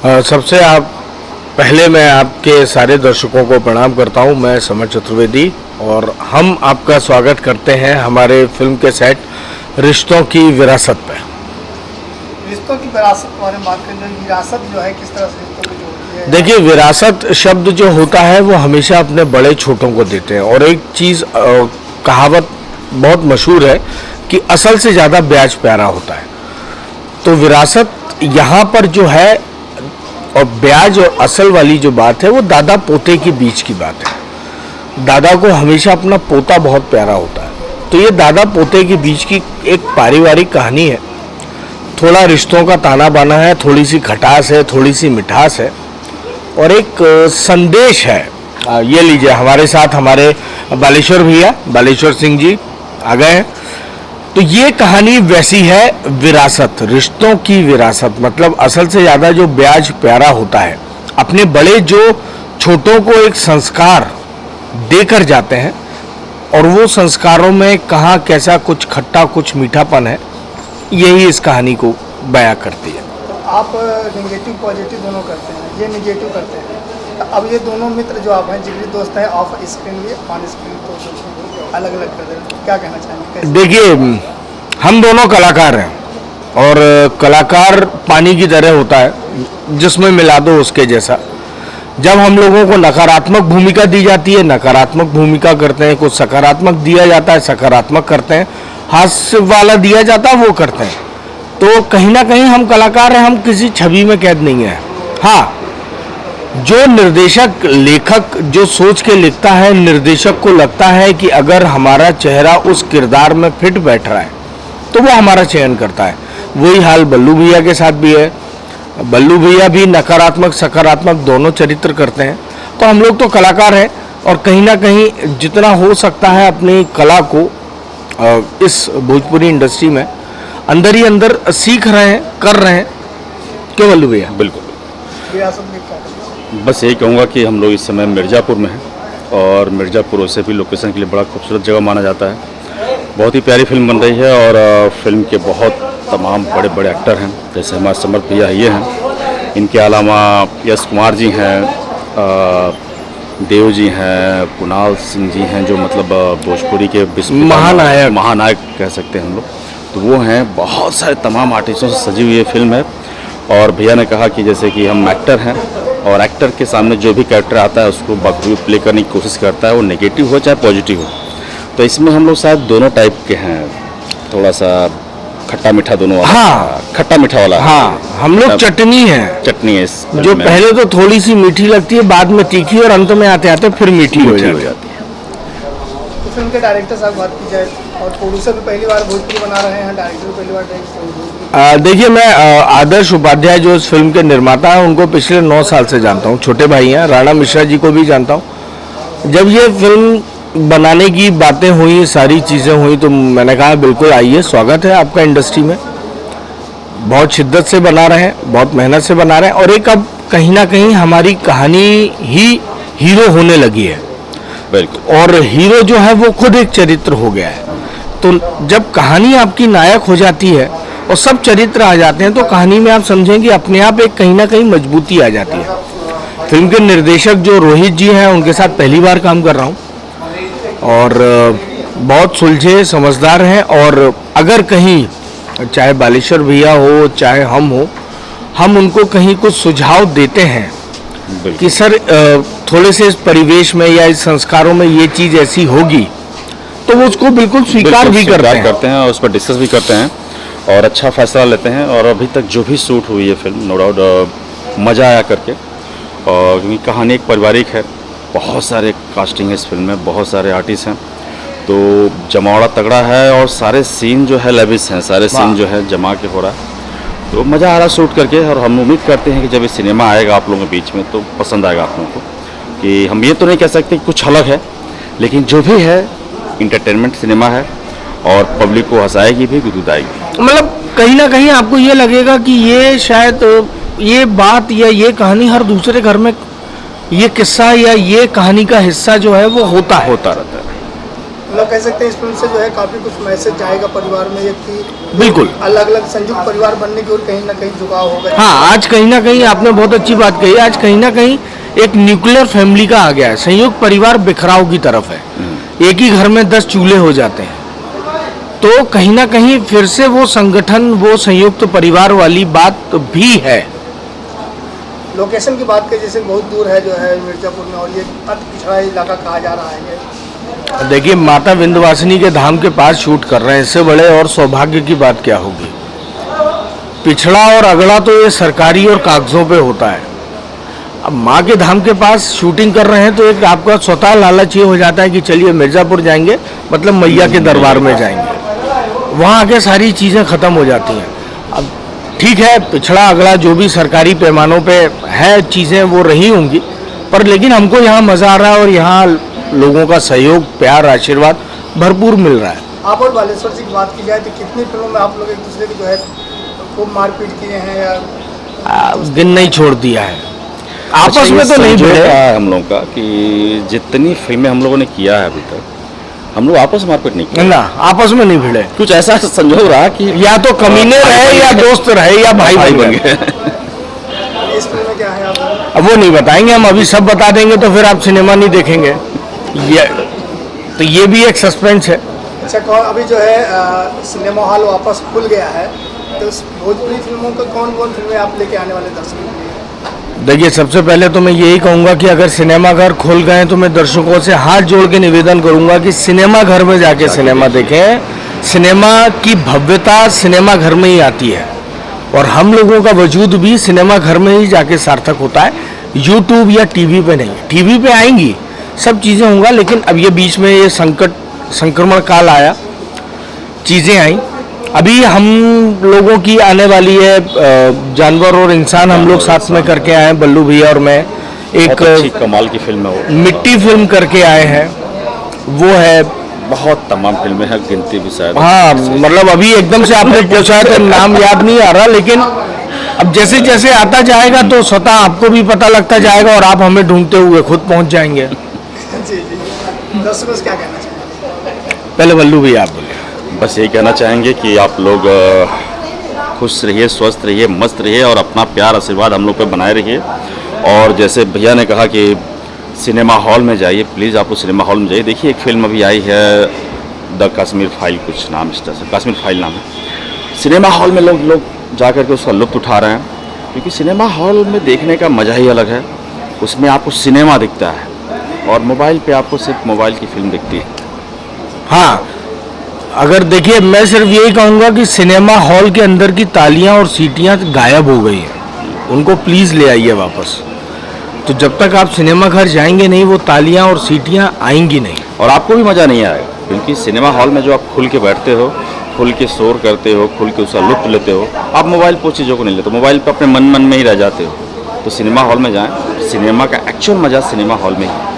सबसे आप पहले मैं आपके सारे दर्शकों को प्रणाम करता हूं। मैं समर चतुर्वेदी और हम आपका स्वागत करते हैं हमारे फिल्म के सेट रिश्तों की विरासत पे। रिश्तों की विरासत के बारे में बात करें, विरासत जो है किस तरह से रिश्तों को जोड़ती है? देखिए, विरासत शब्द जो होता है वो हमेशा अपने बड़े छोटों को देते हैं। और एक चीज़ कहावत बहुत मशहूर है कि असल से ज़्यादा ब्याज प्यारा होता है। तो विरासत यहाँ पर जो है, और ब्याज और असल वाली जो बात है वो दादा पोते के बीच की बात है। दादा को हमेशा अपना पोता बहुत प्यारा होता है। तो ये दादा पोते के बीच की एक पारिवारिक कहानी है। थोड़ा रिश्तों का ताना बाना है, थोड़ी सी खटास है, थोड़ी सी मिठास है और एक संदेश है। ये लीजिए, हमारे साथ हमारे बालेश्वर भैया, बालेश्वर सिंह जी आ गए हैं। तो ये कहानी वैसी है, विरासत, रिश्तों की विरासत। मतलब असल से ज़्यादा जो ब्याज प्यारा होता है, अपने बड़े जो छोटों को एक संस्कार देकर जाते हैं और वो संस्कारों में कहाँ कैसा कुछ खट्टा कुछ मीठापन है, यही इस कहानी को बयां करती है। तो आप नेगेटिव पॉजिटिव दोनों करते हैं, ये नेगेटिव करते हैं। तो अब ये दोनों मित्र जो आप हैं, जिगरी दोस्त हैं, ऑफ स्क्रीन भी ऑन स्क्रीन तो अलग अलग कर दे, क्या कहना चाहेंगे? देखिए, हम दोनों कलाकार हैं और कलाकार पानी की तरह होता है, जिसमें मिला दो उसके जैसा। जब हम लोगों को नकारात्मक भूमिका दी जाती है, नकारात्मक भूमिका करते हैं, कुछ सकारात्मक दिया जाता है, सकारात्मक करते हैं, हास्य वाला दिया जाता है, वो करते हैं। तो कहीं ना कहीं हम कलाकार हैं, हम किसी छवि में कैद नहीं है। हाँ, जो निर्देशक लेखक जो सोच के लिखता है, निर्देशक को लगता है कि अगर हमारा चेहरा उस किरदार में फिट बैठ रहा है तो वो हमारा चयन करता है। वही हाल बल्लू भैया के साथ भी है। बल्लू भैया भी नकारात्मक सकारात्मक दोनों चरित्र करते हैं। तो हम लोग तो कलाकार हैं और कहीं ना कहीं जितना हो सकता है अपनी कला को इस भोजपुरी इंडस्ट्री में अंदर ही अंदर सीख रहे हैं, कर रहे हैं। क्यों बल्लू भैया? बिल्कुल। विरासत में क्या? बस यही कहूँगा कि हम लोग इस समय मिर्ज़ापुर में हैं और मिर्ज़ापुर वैसे भी लोकेशन के लिए बड़ा खूबसूरत जगह माना जाता है। बहुत ही प्यारी फिल्म बन रही है और फिल्म के बहुत तमाम बड़े बड़े एक्टर हैं, जैसे हमारे समर भैया ये हैं, इनके अलावा यश कुमार जी हैं, देव जी हैं, कुणाल सिंह जी हैं, जो मतलब भोजपुरी के महानायक कह सकते हैं हम लोग। तो वो हैं, बहुत सारे तमाम आर्टिस्टों से सजी हुई ये फिल्म है। और भैया ने कहा कि जैसे कि हम एक्टर हैं और एक्टर के सामने जो भी कैरेक्टर आता है उसको बखूबी प्ले करने की कोशिश करता है, वो नेगेटिव हो चाहे पॉजिटिव हो। तो इसमें हम लोग शायद दोनों टाइप के हैं, थोड़ा सा खट्टा मीठा दोनों वाला। हाँ, खट्टा मीठा वाला। हाँ, हम लोग चटनी है। चटनी है इस जो पहले तो थोड़ी सी मीठी लगती है, बाद में तीखी और अंत में आते आते फिर मीठी हो जाती है। तो फिल्म के डायरेक्टर साहब बात की जाए, और प्रोड्यूसर भी पहली बार भोजपुरी बना रहे हैं, डायरेक्टर भी पहली बार। देखिए, मैं आदर्श उपाध्याय जो इस फिल्म के निर्माता हैं उनको पिछले 9 साल से जानता हूँ। छोटे भाई हैं, राणा मिश्रा जी को भी जानता हूँ। जब ये फिल्म बनाने की बातें हुई, सारी चीज़ें हुई, तो मैंने कहा बिल्कुल आइए, स्वागत है आपका इंडस्ट्री में। बहुत शिद्दत से बना रहे हैं, बहुत मेहनत से बना रहे हैं और एक अब कहीं ना कहीं हमारी कहानी ही हीरो होने लगी है। बिल्कुल। और हीरो जो है वो खुद एक चरित्र हो गया है। तो जब कहानी आपकी नायक हो जाती है और सब चरित्र आ जाते हैं तो कहानी में आप समझेंगे अपने आप एक कहीं ना कहीं मजबूती आ जाती है। फिल्म के निर्देशक जो रोहित जी हैं, उनके साथ पहली बार काम कर रहा हूँ और बहुत सुलझे समझदार हैं। और अगर कहीं चाहे बालेश्वर भैया हो चाहे हम हो, हम उनको कहीं कुछ सुझाव देते हैं कि सर थोड़े से इस परिवेश में या इस संस्कारों में ये चीज़ ऐसी होगी, तो वो उसको बिल्कुल स्वीकार भी करते हैं और उस पर डिस्कस भी करते हैं और अच्छा फैसला लेते हैं। और अभी तक जो भी शूट हुई है फिल्म, नो डाउट मज़ा आया करके। और क्योंकि कहानी एक पारिवारिक है, बहुत सारे कास्टिंग है इस फिल्म में, बहुत सारे आर्टिस्ट हैं, तो जमावड़ा तगड़ा है और सारे सीन जो है लेविश हैं, सारे सीन जो है जमा के हो रहा है। तो मज़ा आ रहा शूट करके और हम उम्मीद करते हैं कि जब ये सिनेमा आएगा आप लोगों के बीच में तो पसंद आएगा आप लोगों को। कि हम ये तो नहीं कह सकते कि कुछ अलग है, लेकिन जो भी है इंटरटेनमेंट सिनेमा है और पब्लिक को हंसाएगी भी, गुदगुदाएगी। मतलब कहीं ना कहीं आपको ये लगेगा कि ये शायद ये बात या ये कहानी हर दूसरे घर में ये किस्सा या ये कहानी का हिस्सा जो है वो होता रहता है। मतलब कह सकते हैं इस फिल्म से जो है काफ़ी कुछ मैसेज जाएगा परिवार में, एक कि बिल्कुल। अलग अलग संयुक्त परिवार बनने की ओर कहीं ना कहीं झुकाव होगा। हाँ, आज कहीं ना कहीं आपने बहुत अच्छी बात कही, आज कहीं ना कहीं एक न्यूक्लियर फैमिली का आ गया है, संयुक्त परिवार बिखराव की तरफ है, एक ही घर में 10 चूल्हे हो जाते हैं। तो कहीं ना कहीं फिर से वो संगठन, वो संयुक्त परिवार वाली बात भी है। लोकेशन की बात करें, जैसे बहुत दूर है जो है मिर्जापुर में, और ये अति पिछड़ा इलाका कहा जा रहा है ये। देखिए, माता विंध्यवासिनी के धाम के पास शूट कर रहे हैं, इससे बड़े और सौभाग्य की बात क्या होगी। पिछड़ा और अगड़ा तो ये सरकारी और कागजों पे होता है। अब माँ के धाम के पास शूटिंग कर रहे हैं तो एक आपका स्वतः लालच ये हो जाता है कि चलिए मिर्ज़ापुर जाएंगे, मतलब मैया के दरबार में जाएंगे, वहाँ आके सारी चीज़ें ख़त्म हो जाती हैं। अब ठीक है, पिछड़ा अगला जो भी सरकारी पैमानों पे है चीज़ें वो रही होंगी, पर लेकिन हमको यहाँ मज़ा आ रहा है और यहाँ लोगों का सहयोग, प्यार, आशीर्वाद भरपूर मिल रहा है। आप और बालेश्वर जी की बात की जाए तो कितनी फिल्मों में आप लोग एक दूसरे की जो है खूब मारपीट किए हैं या दिन नहीं छोड़ दिया है, आपस अच्छा, में ये तो नहीं संजोग भिड़े। है हम लोगों का कि जितनी फिल्में हम लोगों ने किया है अभी तक, हम लोग आपस में मारपीट नहीं किया। ना, आपस में नहीं भिड़े, कुछ ऐसा संजोग रहा कि या तो कमीने रहे या दोस्त रहे या भाई बन गए। इस फिल्म में क्या है आप लोग? अब वो नहीं बताएंगे हम, अभी सब बता देंगे तो फिर आप सिनेमा नहीं देखेंगे। ये भी एक सस्पेंस है। अच्छा, अभी जो है सिनेमा हॉल वापस खुल गया है, तो उस भोजपुरी फिल्मों का कौन कौन फिल्में आप लेके आने वाले दर्शकों के लिए? देखिए, सबसे पहले तो मैं यही कहूँगा कि अगर सिनेमाघर खुल गए तो मैं दर्शकों से हाथ जोड़ के निवेदन करूँगा कि सिनेमा घर में जाके सिनेमा देखें। सिनेमा की भव्यता सिनेमा घर में ही आती है और हम लोगों का वजूद भी सिनेमा घर में ही जाके सार्थक होता है, यूट्यूब या टीवी पे नहीं। टीवी पे आएंगी सब चीज़ें होंगी, लेकिन अब ये बीच में ये संक्रमण काल आया, चीज़ें आई। अभी हम लोगों की आने वाली है जानवर और इंसान, हम लोग साथ में करके आए हैं, बल्लू भैया और मैं। एक बहुत अच्छी कमाल की फिल्म है वो, मिट्टी फिल्म करके आए हैं, वो है। बहुत तमाम फिल्में हैं, गिनती भी शायद। हाँ, मतलब अभी एकदम से आपने पूछा है तो नाम याद नहीं आ रहा, लेकिन अब जैसे जैसे आता जाएगा तो स्वतः आपको भी पता लगता जाएगा और आप हमें ढूंढते हुए खुद पहुंच जाएंगे। जी जी, दर्शकों से क्या कहना चाहेंगे? पहले बल्लू भैया आप बोलिए। बस यही कहना चाहेंगे कि आप लोग खुश रहिए, स्वस्थ रहिए, मस्त रहिए और अपना प्यार आशीर्वाद हम लोग पे बनाए रहिए। और जैसे भैया ने कहा कि सिनेमा हॉल में जाइए, प्लीज़ आप लोग सिनेमा हॉल में जाइए। देखिए, एक फिल्म अभी आई है द कश्मीर फाइल, कुछ नाम इस तरह से, कश्मीर फाइल नाम है। सिनेमा हॉल में लोग जा कर के उसका लुत्फ़ उठा रहे हैं, क्योंकि सिनेमा हॉल में देखने का मज़ा ही अलग है। उसमें आपको सिनेमा दिखता है और मोबाइल पे आपको सिर्फ मोबाइल की फिल्म दिखती है। हाँ, अगर देखिए, मैं सिर्फ यही कहूँगा कि सिनेमा हॉल के अंदर की तालियां और सीटियां गायब हो गई हैं, उनको प्लीज़ ले आइए वापस। तो जब तक आप सिनेमा घर जाएंगे नहीं, वो तालियां और सीटियां आएंगी नहीं और आपको भी मज़ा नहीं आएगा, क्योंकि सिनेमा हॉल में जो आप खुल के बैठते हो, खुल के शोर करते हो, खुल के उसका लुत्फ़ लेते हो, आप मोबाइल पर चीज़ों को नहीं लेते, मोबाइल पर अपने मन में ही रह जाते हो। तो सिनेमा हॉल में जाएं, सिनेमा का एक्चुअल मज़ा सिनेमा हॉल में ही है।